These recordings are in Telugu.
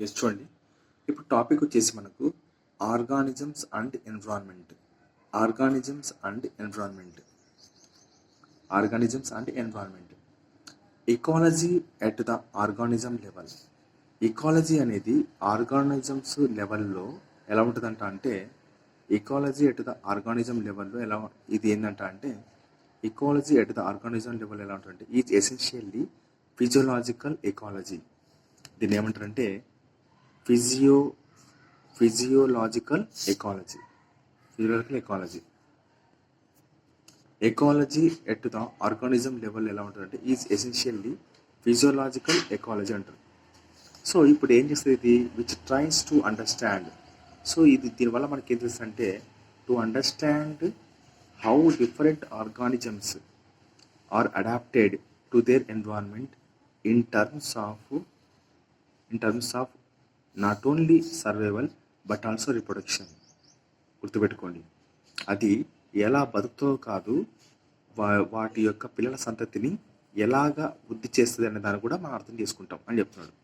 ఎస్ చూడండి. ఇప్పుడు టాపిక్ వచ్చేసి మనకు organisms and environment. Organisms and environment. Organisms and environment. Ecology at the organism level. Ecology అనేది ఆర్గానిజమ్స్ లెవెల్లో ఎలా ఉంటుందంట అంటే ఎకాలజీ ఎట్ ద ఆర్గానిజం లెవెల్లో ఎలా ఇది ఏంటంట అంటే ecology at the organism level ఎలా ఉంటుందంటే ఈజ్ ఎసెన్షియల్లీ ఫిజియోలాజికల్ ఎకాలజీ. దీన్ని ఏమంటారంటే physiological ecology. Physiological ecology. Ecology at the organism level ఎలా ఉంటుందంటే ఈజ్ ఎసెన్షియల్లీ ఫిజియోలాజికల్ ఎకాలజీ అంటారు. సో ఇప్పుడు ఏం చేస్తుంది ఇది which tries to understand. So ఇది దీనివల్ల మనకి ఏం తెలుస్తుంది అంటే to understand how different organisms are adapted to their environment in terms of not only survival but also reproduction. గుర్తుపెట్టుకోండి, అది ఎలా బతుకుతో కాదు వాటి యొక్క పిల్లల సంతతిని ఎలాగా వృద్ధి చేస్తుంది అనే దాన్ని కూడా మనం అర్థం చేసుకుంటాం అని చెప్తున్నాడు.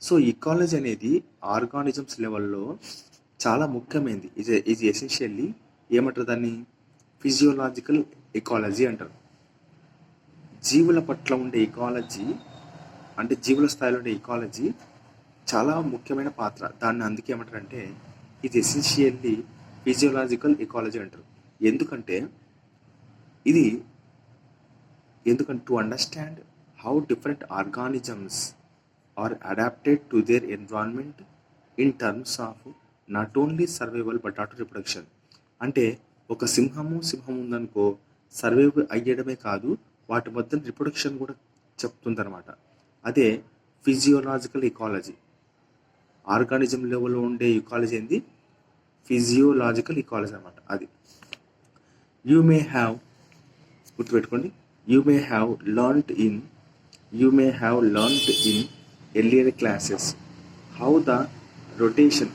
సో ఇకాలజీ అనేది ఆర్గానిజమ్స్ లెవెల్లో చాలా ముఖ్యమైనది. ఇది ఎసెన్షియల్లీ ఏమంటారు దాన్ని ఫిజియోలాజికల్ ఎకాలజీ అంటారు. జీవుల పట్ల ఉండే ఎకాలజీ అంటే జీవుల స్థాయిలో ఉండే ఎకాలజీ చాలా ముఖ్యమైన పాత్ర. దాన్ని అందుకే ఏమంటారంటే ఇది ఎసెన్షియల్లీ ఫిజియోలాజికల్ ఎకాలజీ అంటారు. ఎందుకంటే to understand how different organisms are adapted to their environment in terms of not only survival but also reproduction. అంటే ఒక సింహం ఉందనుకో, సర్వైవ్ అయ్యడమే కాదు వాటి మధ్య రిప్రొడక్షన్ కూడా చెప్తుందన్నమాట. అదే ఫిజియోలాజికల్ ఎకాలజీ. ఆర్గానిజం లెవెల్లో ఉండే ఎకాలజీ ఏంది ఫిజియోలాజికల్ ఎకాలజీ అనమాట. అది గుర్తుపెట్టుకోండి, you may have learned in earlier classes how the rotation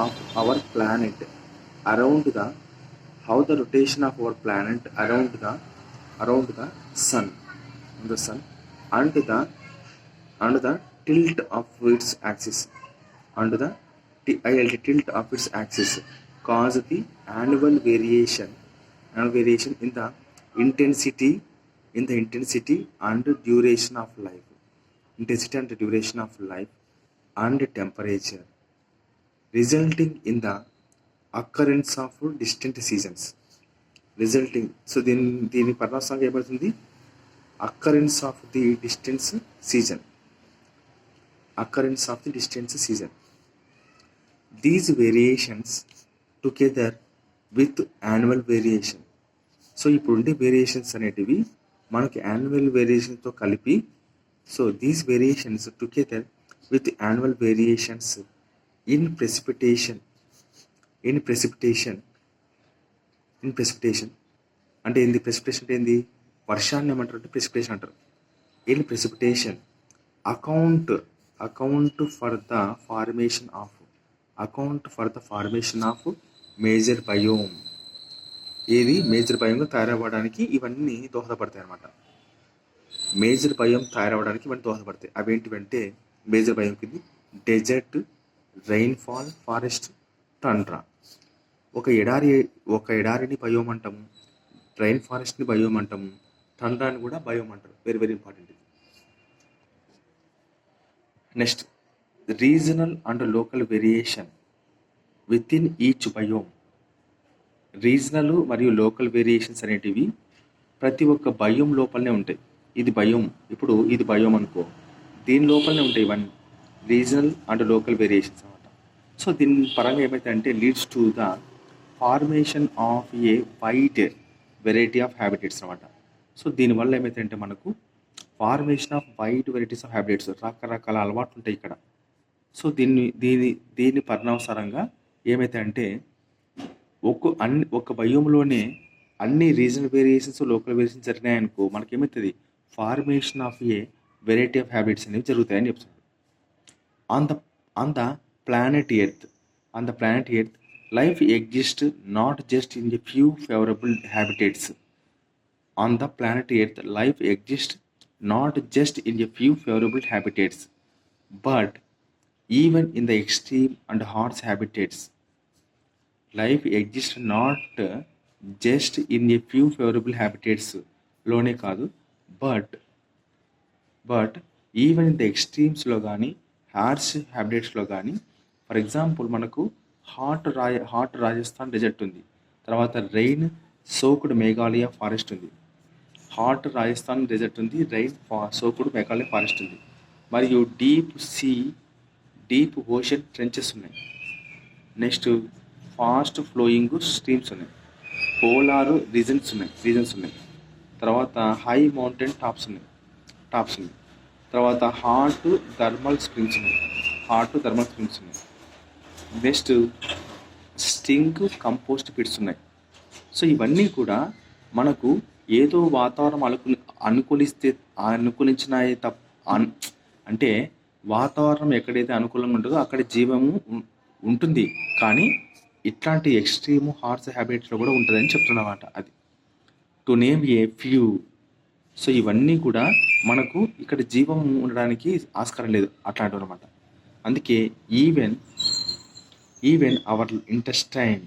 of our planet around the sun and the tilt of its axis cause the annual variation in the intensity and duration of life. Intensity and duration of life and temperature resulting in the occurrence of distant seasons. So దీని పర్ణాసంగా ఏమవుతుంది occurrence of the distant season. These variations together with annual variation. So ఇప్పుడు ఉండే వేరియేషన్స్ అనేటివి మనకి యాన్యువల్ వేరియేషన్తో కలిపి, so these variations together with annual variations in precipitation అంటే ఏంది? ప్రెసిపిటేషన్ అంటే ఏంది? వర్షాన్ని ఏమంటారు అంటే ప్రెసిపిటేషన్ అంటారు. In precipitation account for the formation of major biome. ఏది మేజర్ బయోమ్గా తయారవ్వడానికి ఇవన్నీ దోహదపడతాయి అన్నమాట. మేజర్ బయోమ్ తయారవ్వడానికి ఇవన్నీ దోహదపడతాయి. అవేంటివంటే మేజర్ బయోమ్ కింద డెజర్ట్, రెయిన్ఫాల్, ఫారెస్ట్, టండ్రా. ఒక ఎడారిని బయోమ్ అంటాము, రైన్ ఫారెస్ట్ని బయోమ్ అంటాము, టండ్రాని కూడా బయోమ్ అంటారు. Very very important. Next, regional and local variation with in each biome. Regional మరియు లోకల్ వేరియేషన్స్ అనేటివి ప్రతి ఒక్క బయోమ్ లోపలనే ఉంటాయి. ఇది బయోమ్, ఇప్పుడు ఇది బయోమ్ అనుకో, దీని లోపలనే ఉంటాయి ఇవన్నీ రీజనల్ అండ్ లోకల్ వేరియేషన్స్ అనమాట. సో దీని పరంగా ఏమైతే అంటే leads to the formation of A wide variety of habitats అనమాట. సో దీనివల్ల ఏమైతే అంటే మనకు formation of wide varieties of habitats, రకరకాల అలవాట్లు ఉంటాయి ఇక్కడ. సో దీని పరిణామసారంగా ఏమైతే అంటే ఒక బయోమ్లోనే అన్ని రీజనల్ వేరియేషన్స్, లోకల్ వేరియేషన్స్ జరిగినాయనుకో మనకేమవుతుంది formation of a variety of habits అనేవి జరుగుతాయని చెప్తున్నాడు. On the planet earth life exist not just in a few favourable habitats. On the planet earth life exist not just in a few favourable habitats but even in the extreme and harsh habitats life exist not just in a few favourable habitats లోనే కాదు, but but even in the ఎక్స్ట్రీమ్స్లో కానీ హార్ష్ హ్యాబిటేట్స్లో కానీ. ఫర్ ఎగ్జాంపుల్ మనకు హాట్ రాజస్థాన్ డెజర్ట్ ఉంది, తర్వాత రెయిన్ సోకుడ్ మేఘాలయ ఫారెస్ట్ ఉంది. హాట్ రాజస్థాన్ డెజర్ట్ ఉంది, రెయిన్ సోకుడ్ మేఘాలయ ఫారెస్ట్ ఉంది, మరియు డీప్ ఓషన్ ట్రెంచెస్ ఉన్నాయి. నెక్స్ట్ ఫాస్ట్ ఫ్లోయింగ్ స్ట్రీమ్స్ ఉన్నాయి, పోలార్ రీజన్స్ ఉన్నాయి, తర్వాత హై మౌంటైన్ టాప్స్ ఉన్నాయి. తర్వాత హాట్ థర్మల్ స్ప్రింగ్స్ ఉన్నాయి. నెక్స్ట్ స్టింగ్ కంపోస్ట్ పిట్స్ ఉన్నాయి. సో ఇవన్నీ కూడా మనకు ఏదో వాతావరణం అనుకూలించినాయి అంటే వాతావరణం ఎక్కడైతే అనుకూలంగా ఉంటుందో అక్కడ జీవము ఉంటుంది, కానీ ఇట్లాంటి ఎక్స్ట్రీమ్ హార్ష్ హ్యాబిట్స్లో కూడా ఉంటుందని చెప్తున్నమాట. అది to name a few. So ఇవన్నీ కూడా మనకు ఇక్కడ జీవం ఉండడానికి ఆస్కారం లేదు అట్లాంటివి అనమాట. అందుకే even hour intestine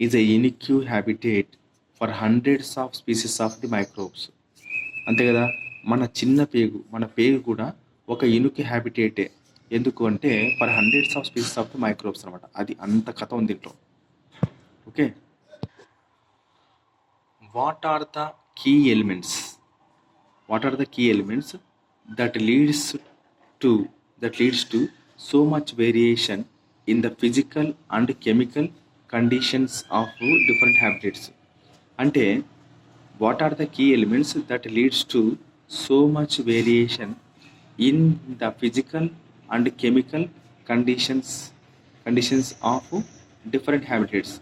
is a unique habitat for hundreds of species of the microbes. అంతే కదా, మన పేగు కూడా ఒక యూనిక్ హ్యాబిటేటే. ఎందుకు అంటే for hundreds of species of the microbes అనమాట. అది అంత కథ ఉంది దీంట్లో. Okay, what are the key elements that leads to so much variation in the physical and chemical conditions of different habitats? అంటే what are the key elements that leads to so much variation in the physical and chemical conditions of different habitats.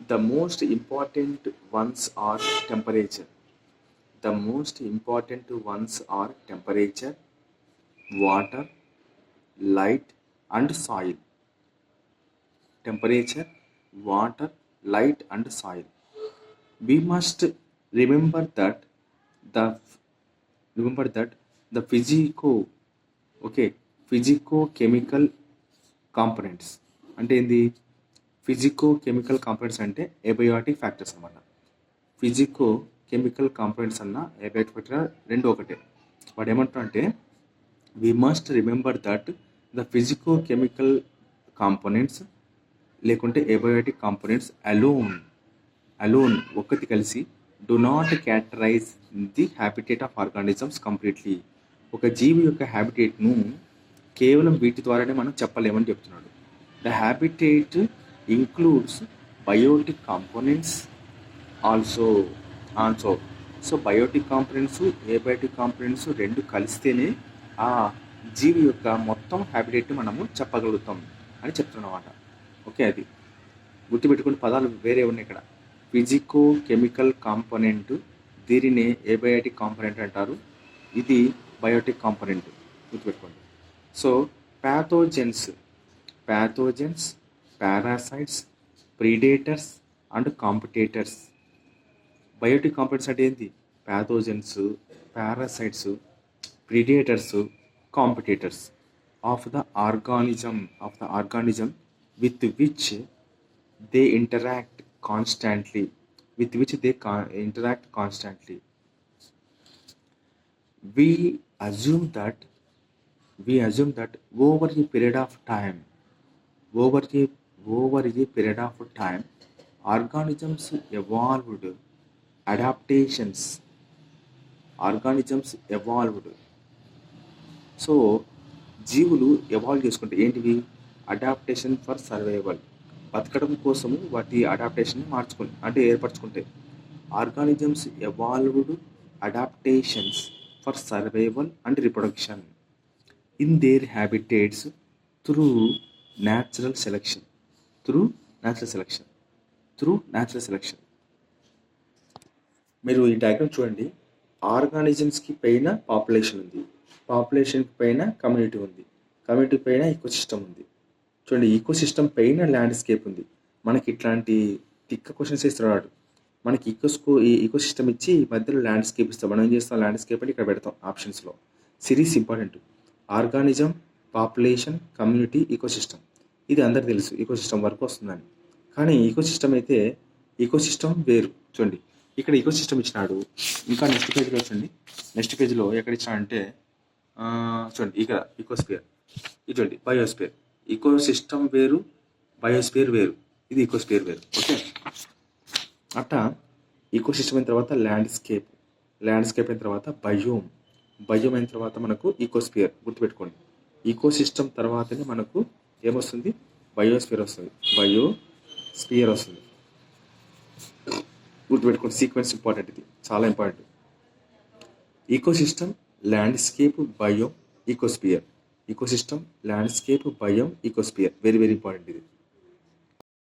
The most important ones are temperature. Water, light and soil. Temperature, water, light and soil. We must remember that the physico-chemical components అంటే ఏంది? ఫిజికో-కెమికల్ కాంపోనెంట్స్ అంటే ఏబయోటిక్ ఫ్యాక్టర్స్ అన్నమాట. ఫిజికో-కెమికల్ కాంపోనెంట్స్ అన్న ఏబయోటిక్ ఫ్యాక్టర్ రెండు ఒకటే. వాడు ఏమంటారు అంటే we must remember that the physico-chemical components లేకుంటే ఏబయోటిక్ కాంపోనెంట్స్ అలోన్ ఒక్కటి కలిసి do not characterize the habitat of organisms completely. ఒక జీవి యొక్క హ్యాబిటేట్ను కేవలం వీటి ద్వారానే మనం చెప్పలేమని చెప్తున్నాడు. The habitat includes biotic components also. So biotic components abiotic components రెండు కలిస్తేనే ఆ జీవి యొక్క మొత్తం హ్యాబిటేట్ మనము చెప్పగలుగుతాం అని చెప్తున్నమాట. ఓకే, అది గుర్తుపెట్టుకుని పదాలు వేరే ఉన్నాయి ఇక్కడ. ఫిజికో-కెమికల్ కాంపోనెంట్, దీనినే ఏబయోటిక్ కాంపోనెంట్ అంటారు, ఇది బయోటిక్ కాంపోనెంట్, గుర్తుపెట్టుకోండి. So pathogens, parasites, predators and competitors. Biotic components అంటే ఏంటి? Pathogens, parasites, predators, competitors of the organism with which they interact constantly. We assume that over a period of time, organisms evolved adaptations. So జీవులు ఎవాల్వ్ చేసుకుంటే ఏంటివి? అడాప్టేషన్ ఫర్ సర్వైవల్, బతకడం కోసము వాటి అడాప్టేషన్ ఏర్పరచుకుంటాయి. Organisms evolved adaptations for survival and reproduction in their habitats through natural selection. మీరు ఈ డయాగ్రామ్ చూడండి. ఆర్గానిజమ్స్కి పైన పాపులేషన్ ఉంది, పాపులేషన్కి పైన కమ్యూనిటీ ఉంది, కమ్యూనిటీ పైన ఈకోసిస్టమ్ ఉంది. చూడండి, ఈకోసిస్టమ్ పైన ల్యాండ్స్కేప్ ఉంది. మనకి ఇట్లాంటి తిక్క క్వశ్చన్స్ ఇస్తున్నాడు. మనకి ఈకో సిస్టమ్ ఇచ్చి మధ్యలో ల్యాండ్స్కేప్ ఇస్తాం. మనం ఏం చేస్తాం, ల్యాండ్స్కేప్ అని ఇక్కడ పెడతాం ఆప్షన్స్లో. Series important. Organism, population, community, ecosystem. ఇది అందరికి తెలుసు ఈకో సిస్టమ్ వరకు వస్తుందని. కానీ ఈకో సిస్టమ్ అయితే ఈకో సిస్టమ్ వేరు. చూడండి ఇక్కడ ఈకో సిస్టమ్ ఇచ్చినాడు. ఇంకా నెక్స్ట్ పేజ్లో చూడండి, నెక్స్ట్ పేజ్లో ఎక్కడ ఇచ్చినాడంటే చూడండి ఇక్కడ ఈకోస్పియర్. ఇది చూడండి బయోస్పియర్. ఈకో సిస్టమ్ వేరు, బయోస్పియర్ వేరు, ఇది ఈకోస్పియర్ వేరు. ఓకే, అట్టా ఈకో సిస్టమ్ అయిన తర్వాత ల్యాండ్స్కేప్, ల్యాండ్స్కేప్ అయిన తర్వాత బయోమ్, బయోమ్ అయిన తర్వాత మనకు ఈకోస్పియర్. గుర్తుపెట్టుకోండి, ఈకో సిస్టమ్ తర్వాతనే మనకు ఏమొస్తుంది, బయోస్పియర్ వస్తుంది, బయోస్పియర్ వస్తుంది. గుర్తుపెట్టుకోండి, సీక్వెన్స్ ఇంపార్టెంట్, ఇది చాలా important. Ecosystem, landscape, biome, ecosphere. Ecosystem, landscape, biome, ecosphere, very very important ఇది.